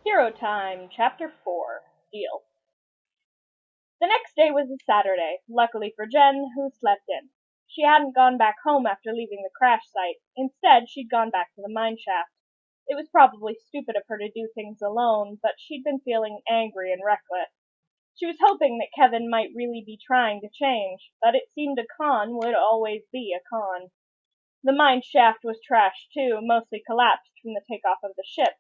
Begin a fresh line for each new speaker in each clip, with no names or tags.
Hero Time, Chapter 4, Deal. The next day was a Saturday, luckily for Jen, who slept in. She hadn't gone back home after leaving the crash site. Instead, she'd gone back to the mine shaft. It was probably stupid of her to do things alone, but she'd been feeling angry and reckless. She was hoping that Kevin might really be trying to change, but it seemed a con would always be a con. The mine shaft was trashed too, mostly collapsed from the takeoff of the ship.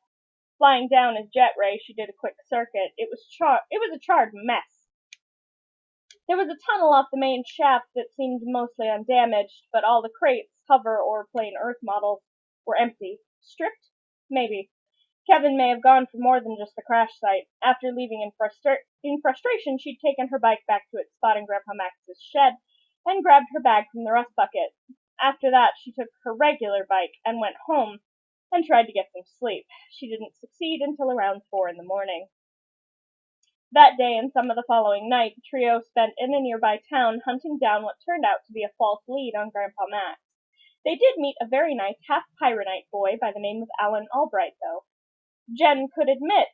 Flying down as Jet Ray, she did a quick circuit. It was a charred mess. There was a tunnel off the main shaft that seemed mostly undamaged, but all the crates, hover or plain Earth models, were empty. Stripped? Maybe. Kevin may have gone for more than just the crash site. After leaving in frustration, she'd taken her bike back to its spot in Grandpa Max's shed and grabbed her bag from the rust bucket. After that, she took her regular bike and went home and tried to get some sleep. She didn't succeed until around 4 in the morning. That day and some of the following night, the trio spent in a nearby town hunting down what turned out to be a false lead on Grandpa Max. They did meet a very nice half-Pyronite boy by the name of Alan Albright, though. Jen could admit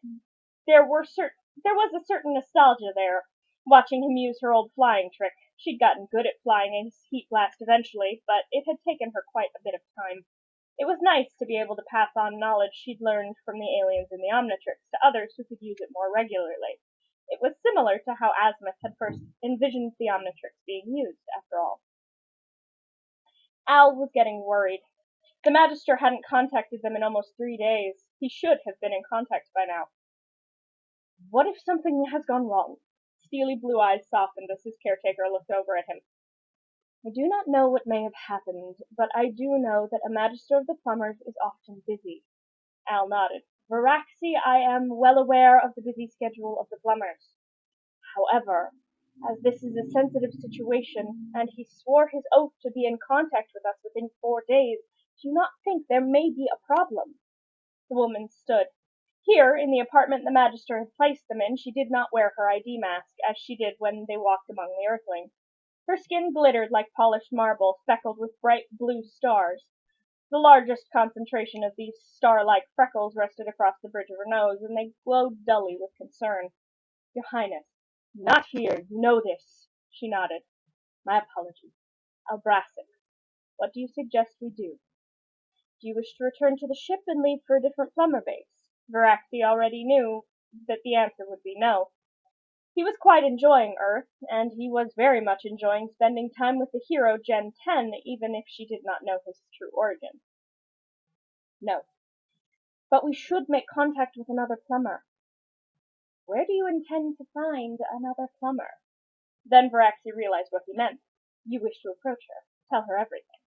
there was a certain nostalgia there, watching him use her old flying trick. She'd gotten good at flying a heat blast eventually, but it had taken her quite a bit of time. It was nice to be able to pass on knowledge she'd learned from the aliens in the Omnitrix to others who could use it more regularly. It was similar to how Azimuth had first envisioned the Omnitrix being used, after all. Al was getting worried. The Magister hadn't contacted them in almost 3 days. He should have been in contact by now. What if something has gone wrong? Steely blue eyes softened as his caretaker looked over at him. I do not know what may have happened, but I do know that a Magister of the Plumbers is often busy. Al nodded. Varaxi, I am well aware of the busy schedule of the Plumbers. However, as this is a sensitive situation, and he swore his oath to be in contact with us within 4 days, do you not think there may be a problem? The woman stood. Here, in the apartment the Magister had placed them in, she did not wear her ID mask, as she did when they walked among the Earthlings. Her skin glittered like polished marble, speckled with bright blue stars. The largest concentration of these star-like freckles rested across the bridge of her nose, and they glowed dully with concern. Your Highness, not here, you know this. She nodded. My apologies. Albrassic, what do you suggest we do? Do you wish to return to the ship and leave for a different plumber base? Varaxi already knew that the answer would be no. He was quite enjoying Earth, and he was very much enjoying spending time with the hero Gen 10, even if she did not know his true origin. No. But we should make contact with another plumber. Where do you intend to find another plumber? Then Varaxi realized what he meant. You wish to approach her. Tell her everything.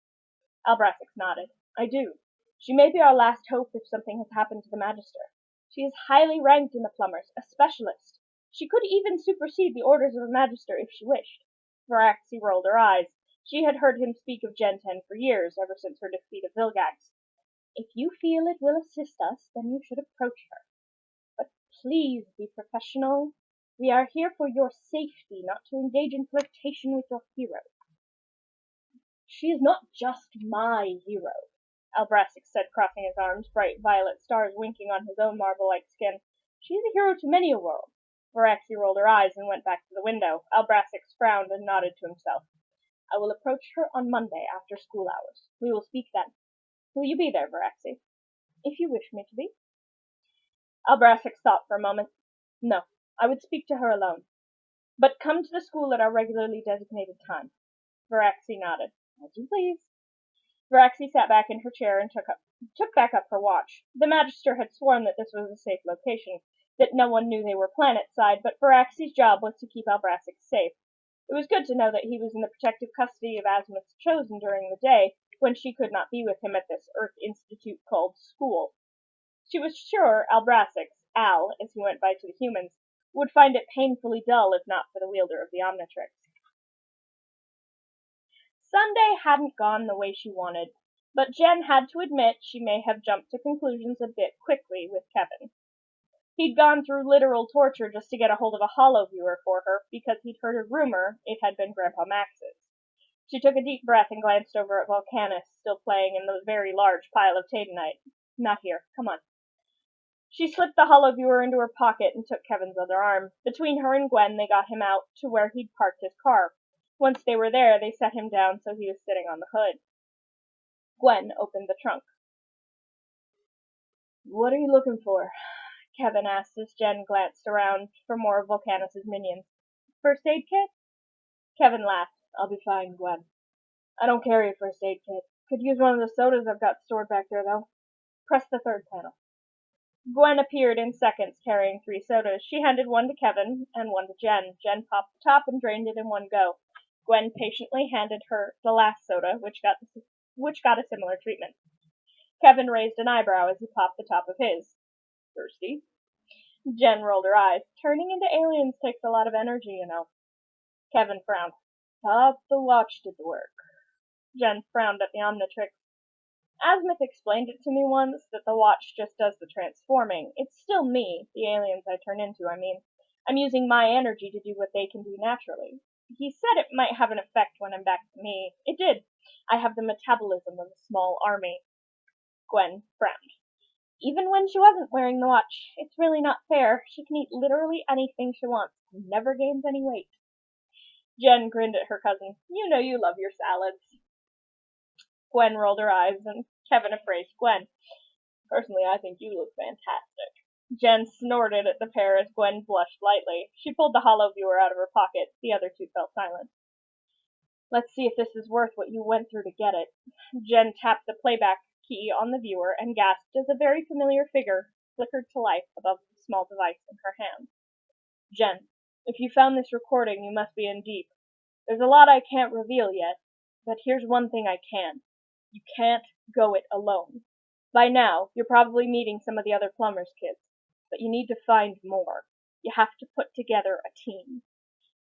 Albrassix nodded. I do. She may be our last hope if something has happened to the Magister. She is highly ranked in the Plumbers, a specialist. She could even supersede the orders of a Magister if she wished. Varaxi rolled her eyes. She had heard him speak of Gen 10 for years, ever since her defeat of Vilgax. If you feel it will assist us, then you should approach her. But please be professional. We are here for your safety, not to engage in flirtation with your hero. She is not just my hero, Albrassix said, crossing his arms, bright violet stars winking on his own marble-like skin. She is a hero to many a world. Varaxi rolled her eyes and went back to the window. Albrassix frowned and nodded to himself. I will approach her on Monday after school hours. We will speak then. Will you be there, Varaxi? If you wish me to be. Albrassix thought for a moment. No, I would speak to her alone. But come to the school at our regularly designated time. Varaxi nodded. As you please. Varaxi sat back in her chair and took back up her watch. The Magister had sworn that this was a safe location, that no one knew they were planet-side, but Varaxi's job was to keep Albrassix safe. It was good to know that he was in the protective custody of Azimuth's Chosen during the day, when she could not be with him at this Earth Institute called school. She was sure Albrassix, Al, as he went by to the humans, would find it painfully dull if not for the wielder of the Omnitrix. Sunday hadn't gone the way she wanted, but Jen had to admit she may have jumped to conclusions a bit quickly with Kevin. He'd gone through literal torture just to get a hold of a holo viewer for her, because he'd heard a rumor it had been Grandpa Max's. She took a deep breath and glanced over at Volcanus, still playing in the very large pile of tatanite. Not here. Come on. She slipped the hollow viewer into her pocket and took Kevin's other arm. Between her and Gwen, they got him out to where he'd parked his car. Once they were there, they set him down so he was sitting on the hood. Gwen opened the trunk. "What are you looking for?" Kevin asked as Jen glanced around for more of Volcanus' minions. "First aid kit?" Kevin laughed. "I'll be fine, Gwen. I don't carry a first aid kit. Could use one of the sodas I've got stored back there, though. Press the third panel." Gwen appeared in seconds, carrying 3 sodas. She handed one to Kevin and one to Jen. Jen popped the top and drained it in one go. Gwen patiently handed her the last soda, which got a similar treatment. Kevin raised an eyebrow as he popped the top of his. "Thirsty?" Jen rolled her eyes. "Turning into aliens takes a lot of energy, you know." Kevin frowned. "Thought the watch did the work." Jen frowned at the Omnitrix. "Asmith explained it to me once, that the watch just does the transforming. It's still me, the aliens I turn into, I mean. I'm using my energy to do what they can do naturally. He said it might have an effect when I'm back to me. It did. I have the metabolism of a small army." Gwen frowned. Even when she wasn't wearing the watch, it's really not fair. She can eat literally anything she wants and never gains any weight. Jen grinned at her cousin. "You know you love your salads." Gwen rolled her eyes, and Kevin appraised Gwen. "Personally, I think you look fantastic." Jen snorted at the pair as Gwen blushed lightly. She pulled the hollow viewer out of her pocket. The other two fell silent. "Let's see if this is worth what you went through to get it." Jen tapped the playback key on the viewer and gasped as a very familiar figure flickered to life above the small device in her hand. "Jen, if you found this recording, you must be in deep. There's a lot I can't reveal yet, but here's one thing I can. You can't go it alone. By now, you're probably meeting some of the other plumbers' kids, but you need to find more. You have to put together a team."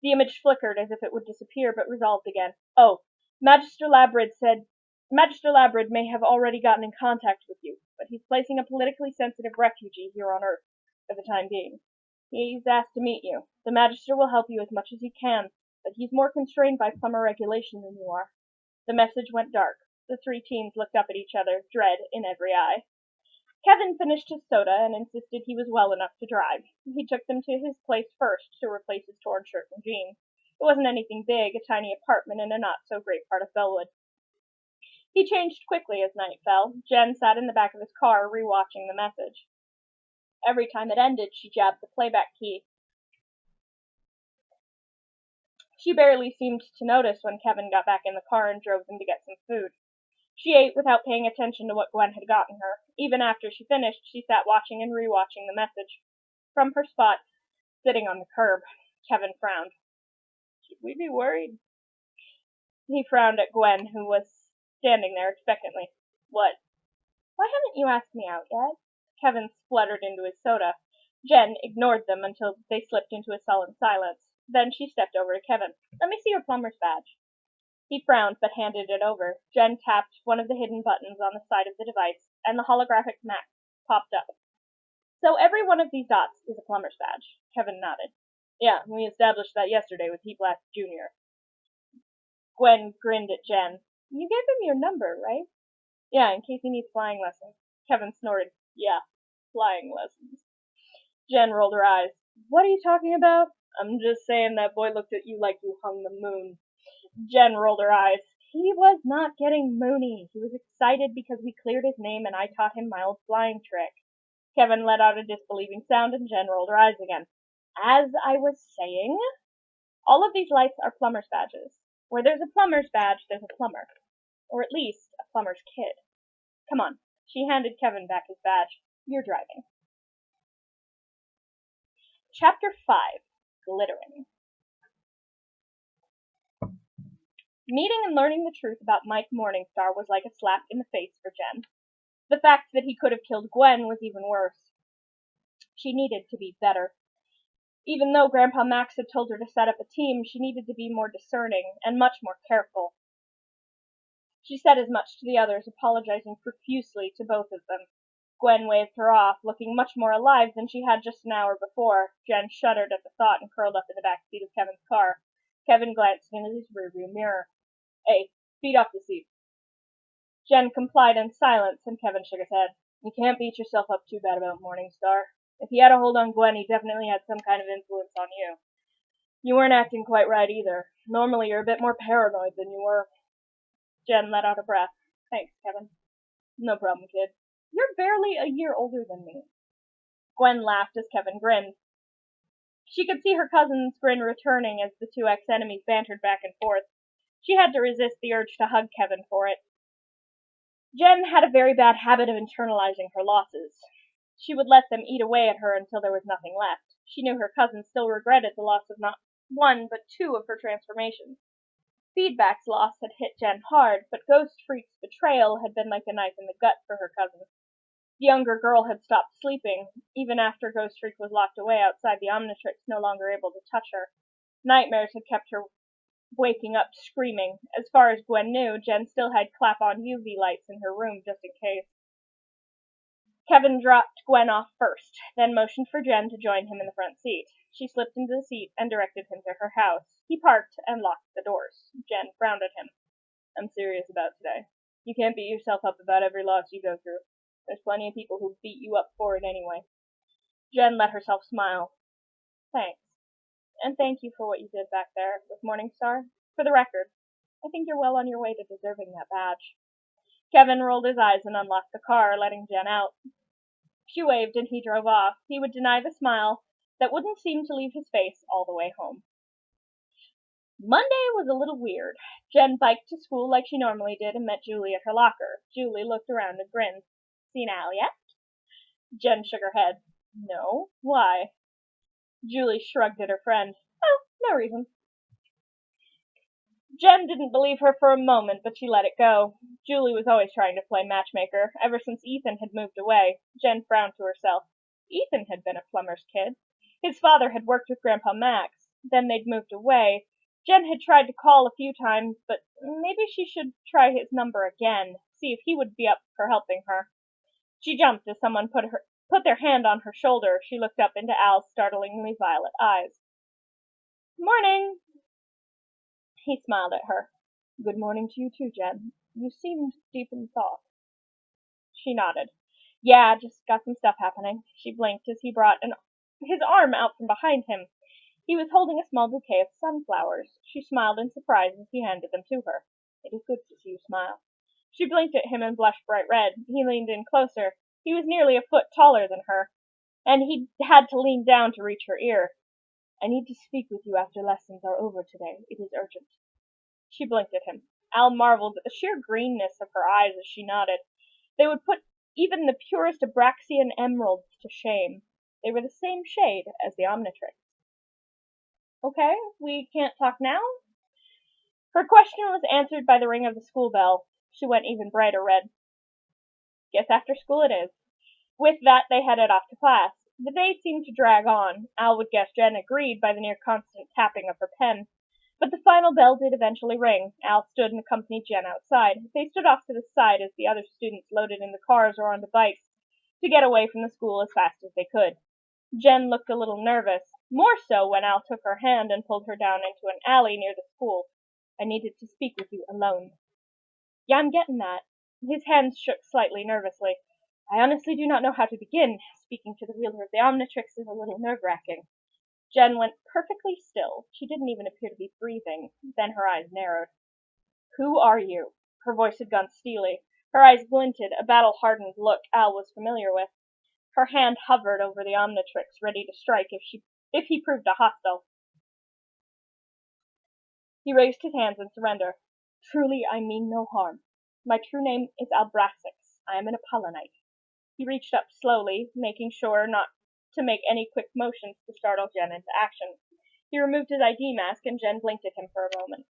The image flickered as if it would disappear, but resolved again. "Oh, Magister Labrid may have already gotten in contact with you, but he's placing a politically sensitive refugee here on Earth, for the time being. He's asked to meet you. The Magister will help you as much as he can, but he's more constrained by plumber regulation than you are." The message went dark. The 3 teens looked up at each other, dread in every eye. Kevin finished his soda and insisted he was well enough to drive. He took them to his place first to replace his torn shirt and jeans. It wasn't anything big, a tiny apartment in a not-so-great part of Bellwood. He changed quickly as night fell. Jen sat in the back of his car, rewatching the message. Every time it ended, she jabbed the playback key. She barely seemed to notice when Kevin got back in the car and drove them to get some food. She ate without paying attention to what Gwen had gotten her. Even after she finished, she sat watching and rewatching the message. From her spot, sitting on the curb, Kevin frowned. "Should we be worried?" He frowned at Gwen, who was standing there expectantly. "What?" "Why haven't you asked me out yet?" Kevin spluttered into his soda. Jen ignored them until they slipped into a sullen silence. Then she stepped over to Kevin. "Let me see your plumber's badge." He frowned, but handed it over. Jen tapped one of the hidden buttons on the side of the device, and the holographic map popped up. "So every one of these dots is a plumber's badge." Kevin nodded. "Yeah, we established that yesterday with Heat Blast Jr. Gwen grinned at Jen. "You gave him your number, right?" "Yeah, in case he needs flying lessons." Kevin snorted. "Yeah, flying lessons." Jen rolled her eyes. "What are you talking about?" "I'm just saying that boy looked at you like you hung the moon." Jen rolled her eyes. "He was not getting moony. He was excited because we cleared his name and I taught him my old flying trick." Kevin let out a disbelieving sound and Jen rolled her eyes again. "As I was saying, all of these lights are plumber's badges. Where there's a plumber's badge, there's a plumber. Or at least a plumber's kid. Come on." She handed Kevin back his badge. "You're driving." Chapter 5. Glittering. Meeting and learning the truth about Mike Morningstar was like a slap in the face for Jen. The fact that he could have killed Gwen was even worse. She needed to be better. Even though Grandpa Max had told her to set up a team, she needed to be more discerning and much more careful. She said as much to the others, apologizing profusely to both of them. Gwen waved her off, looking much more alive than she had just an hour before. Jen shuddered at the thought and curled up in the back seat of Kevin's car. Kevin glanced into his rearview mirror. "Hey, feet off the seat." Jen complied in silence, and Kevin shook his head. You can't beat yourself up too bad about Morningstar. If he had a hold on Gwen, he definitely had some kind of influence on you. You weren't acting quite right either. Normally you're a bit more paranoid than you were. Jen let out a breath. Thanks, Kevin. No problem, kid. You're barely a year older than me. Gwen laughed as Kevin grinned. She could see her cousin's grin returning as the two ex-enemies bantered back and forth. She had to resist the urge to hug Kevin for it. Jen had a very bad habit of internalizing her losses. She would let them eat away at her until there was nothing left. She knew her cousin still regretted the loss of not one but two of her transformations. Feedback's loss had hit Jen hard, but Ghost Freak's betrayal had been like a knife in the gut for her cousin. The younger girl had stopped sleeping, even after Ghost Freak was locked away outside the Omnitrix, no longer able to touch her. Nightmares had kept her waking up screaming. As far as Gwen knew, Jen still had clap-on UV lights in her room just in case. Kevin dropped Gwen off first, then motioned for Jen to join him in the front seat. She slipped into the seat and directed him to her house. He parked and locked the doors. Jen frowned at him. I'm serious about today. You can't beat yourself up about every loss you go through. There's plenty of people who beat you up for it anyway. Jen let herself smile. Thanks. And thank you for what you did back there with Morningstar. For the record, I think you're well on your way to deserving that badge. Kevin rolled his eyes and unlocked the car, letting Jen out. She waved and he drove off. He would deny the smile that wouldn't seem to leave his face all the way home. Monday was a little weird. Jen biked to school like she normally did and met Julie at her locker. Julie looked around and grinned. Seen Al yet? Jen shook her head. No. Why? Julie shrugged at her friend. Oh, no reason. Jen didn't believe her for a moment, but she let it go. Julie was always trying to play matchmaker, ever since Ethan had moved away. Jen frowned to herself. Ethan had been a plumber's kid. His father had worked with Grandpa Max. Then they'd moved away. Jen had tried to call a few times, but maybe she should try his number again, see if he would be up for helping her. She jumped as someone put their hand on her shoulder. She looked up into Al's startlingly violet eyes. Morning! He smiled at her. Good morning to you too, Jen. You seemed deep in thought. She nodded. Yeah, just got some stuff happening. She blinked as he brought his arm out from behind him. He was holding a small bouquet of sunflowers. She smiled in surprise as he handed them to her. It is good to see you smile. She blinked at him and blushed bright red. He leaned in closer. He was nearly a foot taller than her, and he had to lean down to reach her ear. I need to speak with you after lessons are over today. It is urgent. She blinked at him. Al marveled at the sheer greenness of her eyes as she nodded. They would put even the purest Abraxian emeralds to shame. They were the same shade as the Omnitrix. Okay, we can't talk now? Her question was answered by the ring of the school bell. She went even brighter red. Guess after school it is. With that, they headed off to class. The day seemed to drag on. Al would guess Jen agreed by the near constant tapping of her pen. But the final bell did eventually ring. Al stood and accompanied Jen outside. They stood off to the side as the other students loaded into cars or onto bikes to get away from the school as fast as they could. Jen looked a little nervous, more so when Al took her hand and pulled her down into an alley near the school. I needed to speak with you alone. Yeah, I'm getting that. His hands shook slightly nervously. I honestly do not know how to begin. Speaking to the wielder of the Omnitrix is a little nerve-wracking. Jen went perfectly still. She didn't even appear to be breathing. Then her eyes narrowed. Who are you? Her voice had gone steely. Her eyes glinted, a battle-hardened look Al was familiar with. Her hand hovered over the Omnitrix, ready to strike if he proved a hostile. He raised his hands in surrender. Truly, I mean no harm. My true name is Albraxix. I am an Apollonite. He reached up slowly, making sure not to make any quick motions to startle Jen into action. He removed his ID mask, and Jen blinked at him for a moment.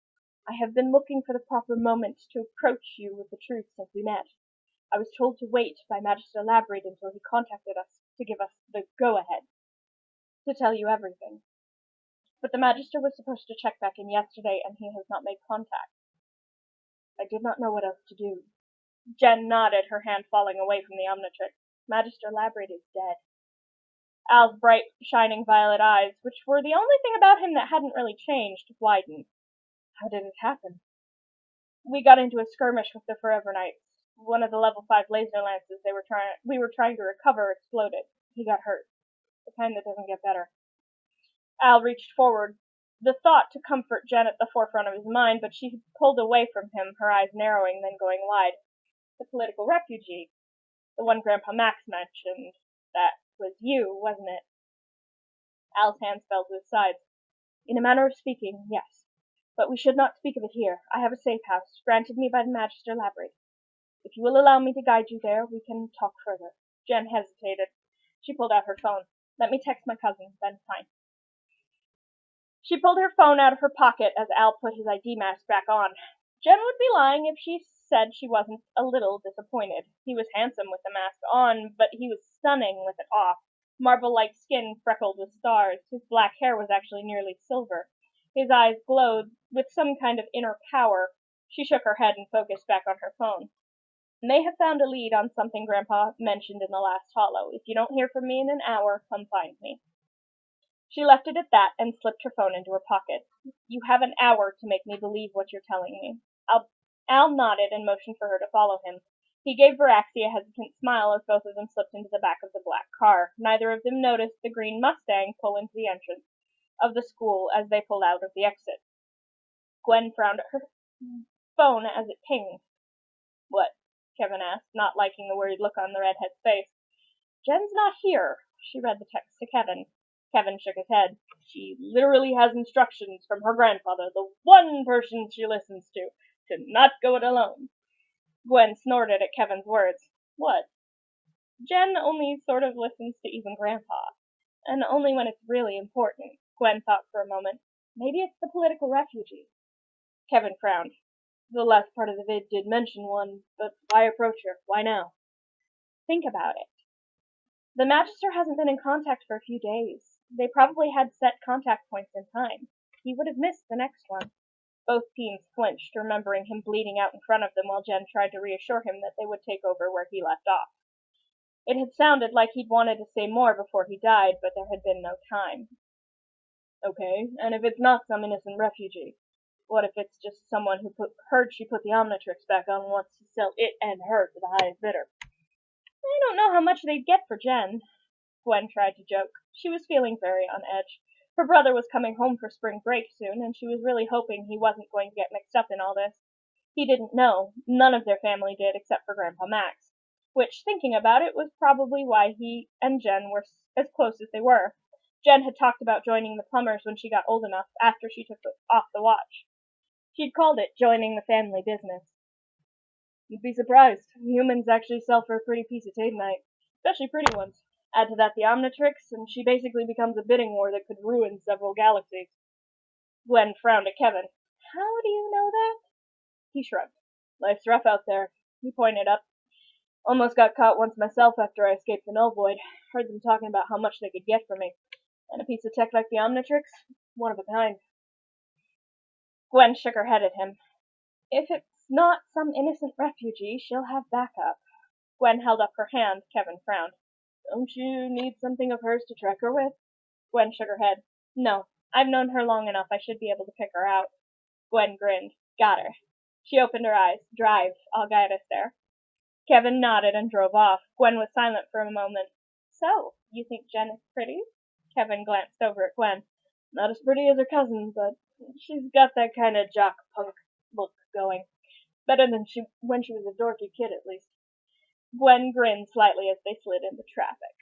I have been looking for the proper moment to approach you with the truth since we met. I was told to wait by Magister Labrid until he contacted us to give us the go-ahead, to tell you everything. But the Magister was supposed to check back in yesterday, and he has not made contact. I did not know what else to do. Jen nodded, her hand falling away from the Omnitrix. Magister Labrid is dead. Al's bright, shining violet eyes, which were the only thing about him that hadn't really changed, widened. How did it happen? We got into a skirmish with the Forever Knights. One of the level 5 laser lances we were trying to recover exploded. He got hurt. The kind that doesn't get better. Al reached forward, the thought to comfort Jen at the forefront of his mind, but she pulled away from him, her eyes narrowing, then going wide. The political refugee. The one Grandpa Max mentioned. That was you, wasn't it? Al's hands fell to his sides. In a manner of speaking, yes. But we should not speak of it here. I have a safe house, granted me by the Magister Labrede. If you will allow me to guide you there, we can talk further. Jen hesitated. She pulled out her phone. Let me text my cousin, then fine. She pulled her phone out of her pocket as Al put his ID mask back on. Jen would be lying if she said she wasn't a little disappointed. He was handsome with the mask on, but he was stunning with it off. Marble-like skin freckled with stars. His black hair was actually nearly silver. His eyes glowed with some kind of inner power. She shook her head and focused back on her phone. May have found a lead on something Grandpa mentioned in the last holo. If you don't hear from me in an hour, come find me. She left it at that and slipped her phone into her pocket. You have an hour to make me believe what you're telling me. Al nodded and motioned for her to follow him. He gave Varaxi a hesitant smile as both of them slipped into the back of the black car. Neither of them noticed the green Mustang pull into the entrance of the school as they pulled out of the exit. Gwen frowned at her phone as it pinged. What? Kevin asked, not liking the worried look on the redhead's face. Jen's not here. She read the text to Kevin. Kevin shook his head. She literally has instructions from her grandfather, the one person she listens to not go it alone. Gwen snorted at Kevin's words. What? Jen only sort of listens to even Grandpa, and only when it's really important. Gwen thought for a moment. Maybe it's the political refugee. Kevin frowned. The last part of the vid did mention one, but why approach her? Why now? Think about it. The Magister hasn't been in contact for a few days. They probably had set contact points in time. He would have missed the next one. Both teams flinched, remembering him bleeding out in front of them while Jen tried to reassure him that they would take over where he left off. It had sounded like he'd wanted to say more before he died, but there had been no time. Okay, and if it's not some innocent refugee? What if it's just someone who heard she put the Omnitrix back on and wants to sell it and her to the highest bidder? I don't know how much they'd get for Jen. Gwen tried to joke. She was feeling very on edge. Her brother was coming home for spring break soon, and she was really hoping he wasn't going to get mixed up in all this. He didn't know. None of their family did except for Grandpa Max, which, thinking about it, was probably why he and Jen were as close as they were. Jen had talked about joining the plumbers when she got old enough, after she took off the watch. She'd called it joining the family business. You'd be surprised. Humans actually sell for a pretty piece of tatanite, especially pretty ones. Add to that the Omnitrix, and she basically becomes a bidding war that could ruin several galaxies. Gwen frowned at Kevin. How do you know that? He shrugged. Life's rough out there. He pointed up. Almost got caught once myself after I escaped the null void. Heard them talking about how much they could get for me. And a piece of tech like the Omnitrix? One of a kind. Gwen shook her head at him. If it's not some innocent refugee, she'll have backup. Gwen held up her hand. Kevin frowned. Don't you need something of hers to track her with? Gwen shook her head. No, I've known her long enough. I should be able to pick her out. Gwen grinned. Got her. She opened her eyes. Drive. I'll guide us there. Kevin nodded and drove off. Gwen was silent for a moment. So, you think Jen is pretty? Kevin glanced over at Gwen. Not as pretty as her cousin, but she's got that kind of jock punk look going. Better than when she was a dorky kid, at least. Gwen grinned slightly as they slid into traffic.